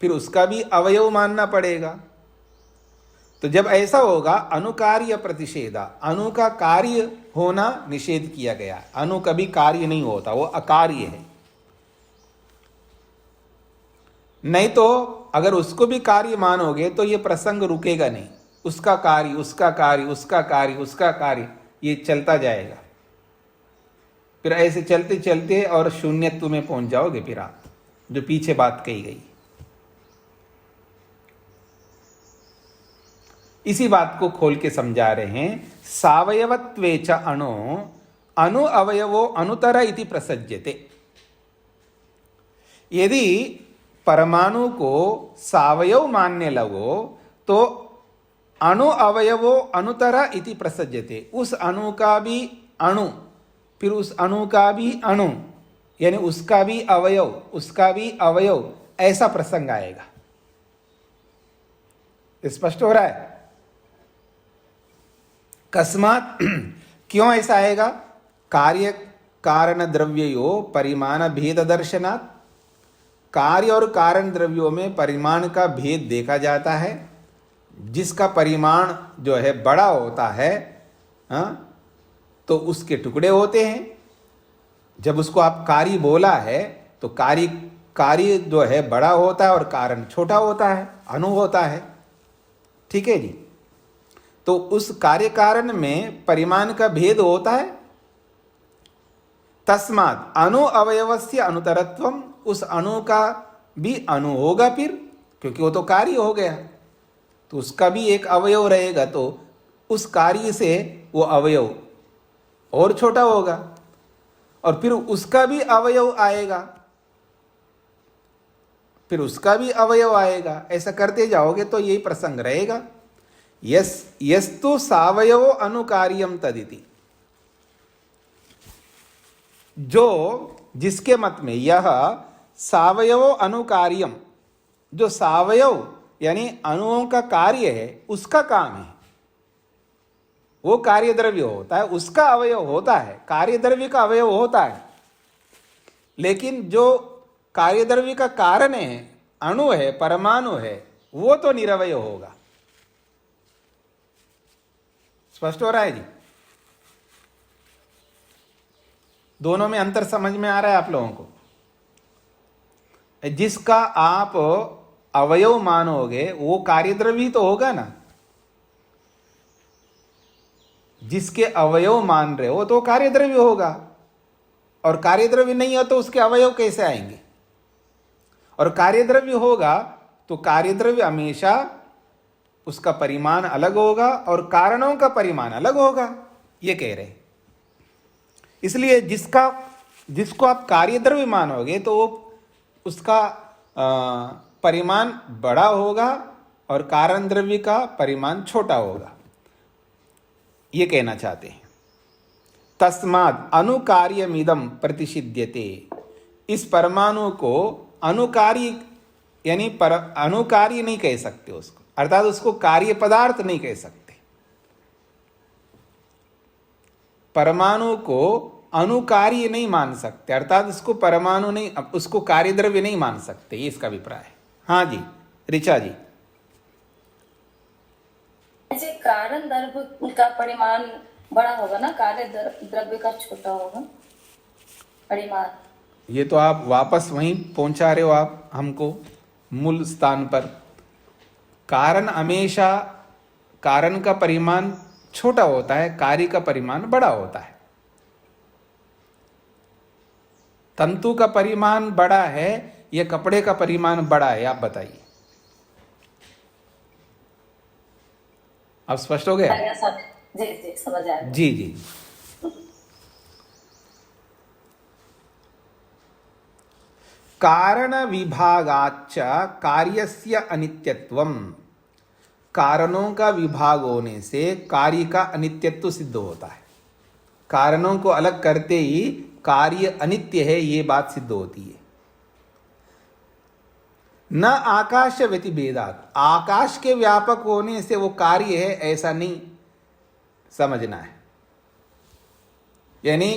फिर उसका भी अवयव मानना पड़ेगा। तो जब ऐसा होगा, अनुकार्य प्रतिषेधा, अणु का कार्य होना निषेध किया गया। अणु कभी कार्य नहीं होता, वो अकार्य है। नहीं तो अगर उसको भी कार्य मानोगे तो ये प्रसंग रुकेगा नहीं, उसका कार्य, उसका कार्य, उसका कार्य, उसका कार्य, ये चलता जाएगा। फिर ऐसे चलते चलते और शून्यत्व में पहुंच जाओगे फिर आप, जो पीछे बात कही गई। इसी बात को खोल के समझा रहे हैं। सावयवत्वे च अणु अनु अवयवो अनुतर इति प्रसज्यते। यदि परमाणु को सावयव मानने लगो तो अणु अवयवो अनुतर इति प्रसज्यते। उस अणु का भी अणु, फिर उस अणु का भी अणु, यानी उसका भी अवयव, उसका भी अवयव, ऐसा प्रसंग आएगा। स्पष्ट हो रहा है? कस्मात, क्यों ऐसा आएगा? कार्य कारण द्रव्यो परिमाण भेद दर्शनात्। कार्य और कारण द्रव्यों में परिमाण का भेद देखा जाता है। जिसका परिमाण जो है बड़ा होता है, तो उसके टुकड़े होते हैं। जब उसको आप कार्य बोला है तो कार्य जो है बड़ा होता है और कारण छोटा होता है, अणु होता है। ठीक है जी। तो उस कार्य कारण में परिमाण का भेद होता है। तस्मात् अणु अवयवस्य अनुतरत्वम, उस अणु का भी अणु होगा फिर, क्योंकि वो तो कार्य हो गया, तो उसका भी एक अवयव रहेगा, तो उस कार्य से वो अवयव और छोटा होगा, और फिर उसका भी अवयव आएगा, फिर उसका भी अवयव आएगा। ऐसा करते जाओगे तो यही प्रसंग रहेगा। यस्तु सावयव अनुकार्यम तदिति। जो जिसके मत में यह सावयव अनुकार्यम, जो सावयव यानी अणुओं का कार्य है, उसका काम है, वो कार्य द्रव्य होता है, उसका अवयव होता है, कार्य द्रव्य का अवयव होता है। लेकिन जो कार्य द्रव्य का कारण है, अणु है, परमाणु है, वो तो निरवय होगा। स्पष्ट हो रहा है जी? दोनों में अंतर समझ में आ रहा है आप लोगों को? जिसका आप अवयव मानोगे वो कार्यद्रव्य तो होगा ना। जिसके अवयव मान रहे हो तो कार्यद्रव्य होगा, और कार्यद्रव्य नहीं हो तो उसके अवयव कैसे आएंगे? और कार्यद्रव्य होगा तो कार्यद्रव्य हमेशा उसका परिमाण अलग होगा और कारणों का परिमाण अलग होगा, ये कह रहे हैं। इसलिए जिसको आप कार्यद्रव्य मानोगे तो उसका परिमाण बड़ा होगा और कारण द्रव्य का परिमाण छोटा होगा, ये कहना चाहते हैं। तस्माद् अनुकार्यमिदं प्रतिषिध्यते। इस परमाणु को अनुकारी यानी अनुकार्य नहीं कह सकते उसको, अर्थात उसको कार्य पदार्थ नहीं कह सकते। परमाणु को अनुकार्य नहीं मान सकते, अर्थात उसको परमाणु नहीं, उसको कार्य द्रव्य नहीं मान सकते, ये इसका अभिप्राय है। हाँ जी ऋचा जी। ऐसे कारण द्रव्य का परिमाण बड़ा होगा ना, कार्य द्रव्य का छोटा होगा परिमाण। ये तो आप वापस वहीं पहुंचा रहे हो आप हमको मूल स्थान पर। कारण हमेशा कारण का परिमाण छोटा होता है, कार्य का परिमाण बड़ा होता है। तंतु का परिमाण बड़ा है या कपड़े का परिमाण बड़ा है, आप बताइए। अब स्पष्ट हो गया? जी जी समझ आया। जी जी। कारण विभागाच्च कार्यस्य अनित्यत्वम। कारणों का विभाग होने से कार्य का अनित्यत्व सिद्ध होता है। कारणों को अलग करते ही कार्य अनित्य है, ये बात सिद्ध होती है। न आकाश व्यतिभेदात्, आकाश के व्यापक होने से वो कार्य है ऐसा नहीं समझना है। यानी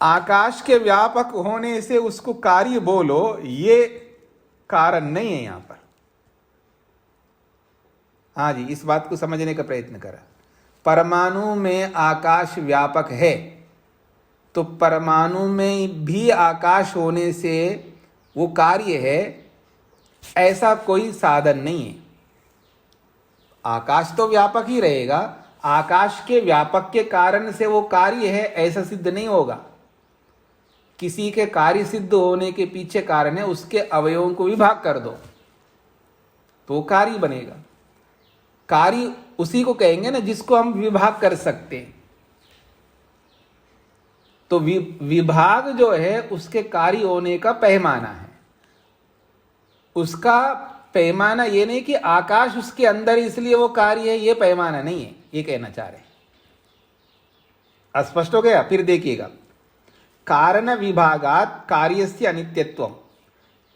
आकाश के व्यापक होने से उसको कार्य बोलो, ये कारण नहीं है यहां पर। हाँ जी, इस बात को समझने का प्रयत्न करा। परमाणु में आकाश व्यापक है तो परमाणु में भी आकाश होने से वो कार्य है, ऐसा कोई साधन नहीं है। आकाश तो व्यापक ही रहेगा, आकाश के व्यापक के कारण से वो कार्य है ऐसा सिद्ध नहीं होगा। किसी के कार्य सिद्ध होने के पीछे कारण है, उसके अवयवों को विभाग कर दो तो वो कार्य बनेगा। कार्य उसी को कहेंगे ना जिसको हम विभाग कर सकते हैं। तो विभाग जो है उसके कार्य होने का पैमाना है। उसका पैमाना ये नहीं कि आकाश उसके अंदर इसलिए वो कार्य है, ये पैमाना नहीं है, ये कहना चाह रहे हैं। स्पष्ट हो गया? फिर देखिएगा, कारण विभागात कार्यस्य अनित्यत्वम,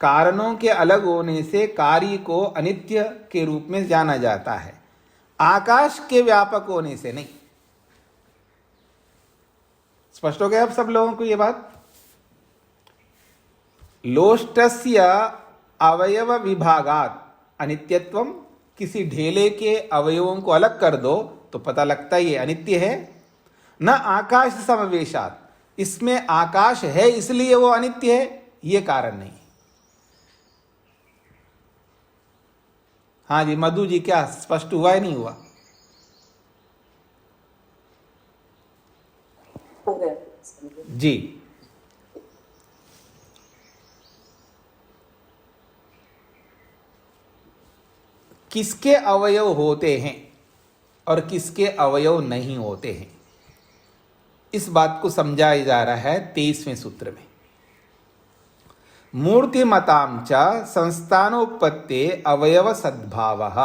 कारणों के अलग होने से कार्य को अनित्य के रूप में जाना जाता है, आकाश के व्यापक होने से नहीं। स्पष्ट हो गया अब सब लोगों को ये बात? लोष्टस्य अवयव विभागात अनित्यत्वम, किसी ढेले के अवयवों को अलग कर दो तो पता लगता है ये अनित्य है। न आकाश समवेशात, इसमें आकाश है इसलिए वो अनित्य है, ये कारण नहीं। हाँ जी मधु जी, क्या स्पष्ट हुआ है नहीं हुआ? हो गया जी। किसके अवयव होते हैं और किसके अवयव नहीं होते हैं, इस बात को समझाया जा रहा है 23वें सूत्र में। मूर्तिमतां च संस्थानोत्पत्ते अवयव सद्भावः।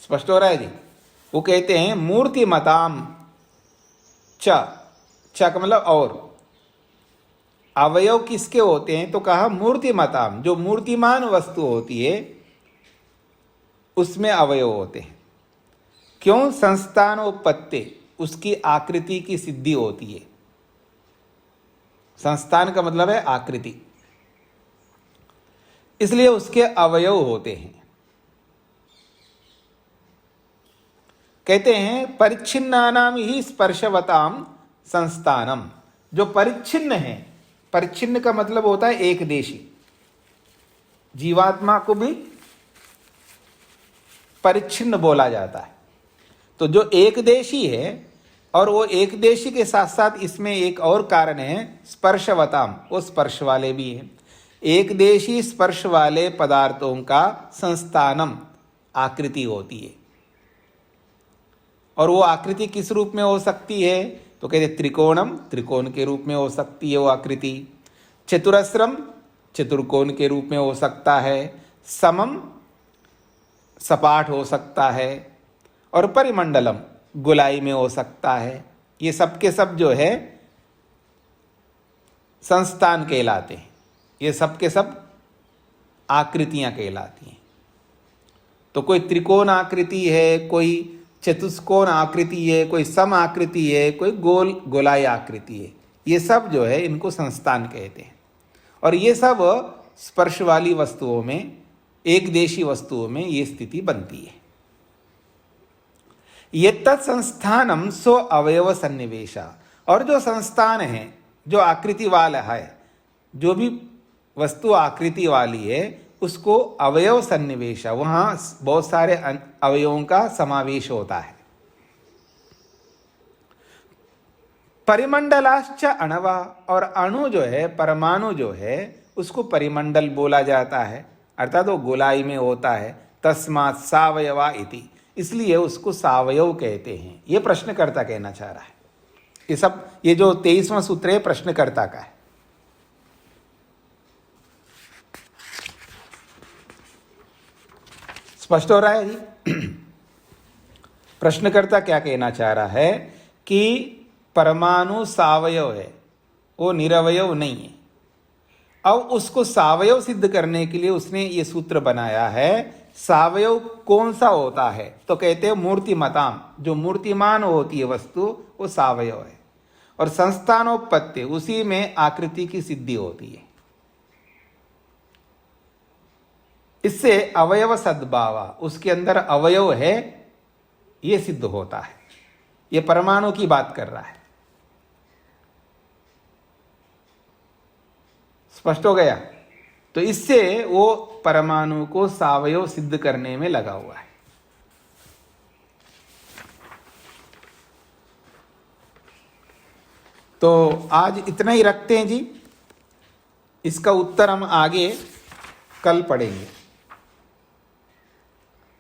स्पष्ट हो रहा है जी? वो कहते हैं मूर्तिमतां च का मतलब और, अवयव किसके होते हैं तो कहा मूर्तिमताम, जो मूर्तिमान वस्तु होती है उसमें अवयव होते हैं। क्यों? संस्थानोत्पत्ति, उसकी आकृति की सिद्धि होती है। संस्थान का मतलब है आकृति, इसलिए उसके अवयव होते हैं। कहते हैं परिच्छिन्नानाम ही स्पर्शवताम संस्थानम, जो परिच्छिन्न है, परिच्छिन्न का मतलब होता है एक देशी। जीवात्मा को भी परिच्छिन्न बोला जाता है। तो जो एक देशी है, और वो एक देशी के साथ साथ इसमें एक और कारण है स्पर्शवताम, वो स्पर्श वाले भी हैं। एक देशी स्पर्श वाले पदार्थों का संस्थानम, आकृति होती है। और वो आकृति किस रूप में हो सकती है तो कहते त्रिकोणम, त्रिकोण के रूप में हो सकती है वो आकृति। चतुरस्रम, चतुर्कोण के रूप में हो सकता है। समम, सपाट हो सकता है। और परिमंडलम, गोलाई में हो सकता है। ये सब के सब जो है संस्थान कहलाते हैं। ये सब के सब आकृतियां कहलाती हैं। तो कोई त्रिकोण आकृति है, कोई चतुष्कोण आकृति है, कोई सम आकृति है, कोई गोलाई आकृति है। ये सब जो है इनको संस्थान कहते हैं। और ये सब स्पर्श वाली वस्तुओं में, एक देशी वस्तुओं में ये स्थिति बनती है। ये तत्संस्थानम सो अवयव सन्निवेशा, और जो संस्थान है, जो आकृति वाला है, जो भी वस्तु आकृति वाली है, उसको अवयव सन्निवेशा, वहां बहुत सारे अवयवों का समावेश होता है। परिमंडलाश्च अणवा, और अणु जो है, परमाणु जो है, उसको परिमंडल बोला जाता है, अर्थात वो गोलाई में होता है। तस्मात् सावयवा इति, इसलिए उसको सावयव कहते हैं। ये प्रश्नकर्ता कहना चाह रहा है। ये सब, ये जो 23वां सूत्र है प्रश्नकर्ता का है। स्पष्ट हो रहा है जी? प्रश्नकर्ता क्या कहना चाह रहा है कि परमाणु सावयव है, वो निरवयव नहीं है। अब उसको सावयव सिद्ध करने के लिए उसने ये सूत्र बनाया है। सावयव कौन सा होता है तो कहते हैं मूर्तिमताम, जो मूर्तिमान होती है वस्तु वो सावयव है। और संस्थानोत्पत्ति, उसी में आकृति की सिद्धि होती है। इससे अवयव सद्भावा, उसके अंदर अवयव है, ये सिद्ध होता है। ये परमाणु की बात कर रहा है। स्पष्ट हो गया? तो इससे वो परमाणु को सावयव सिद्ध करने में लगा हुआ है। तो आज इतना ही रखते हैं जी। इसका उत्तर हम आगे कल पढ़ेंगे,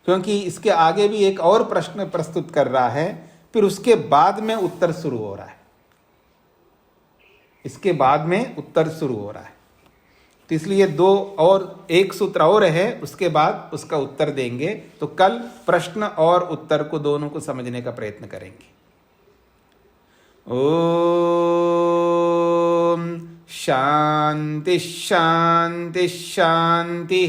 क्योंकि इसके आगे भी एक और प्रश्न प्रस्तुत कर रहा है, फिर उसके बाद में उत्तर शुरू हो रहा है। इसके बाद में उत्तर शुरू हो रहा है, तो इसलिए दो और एक सूत्र और है, उसके बाद उसका उत्तर देंगे। तो कल प्रश्न और उत्तर को दोनों को समझने का प्रयत्न करेंगे। ओम शांति शांति शांति।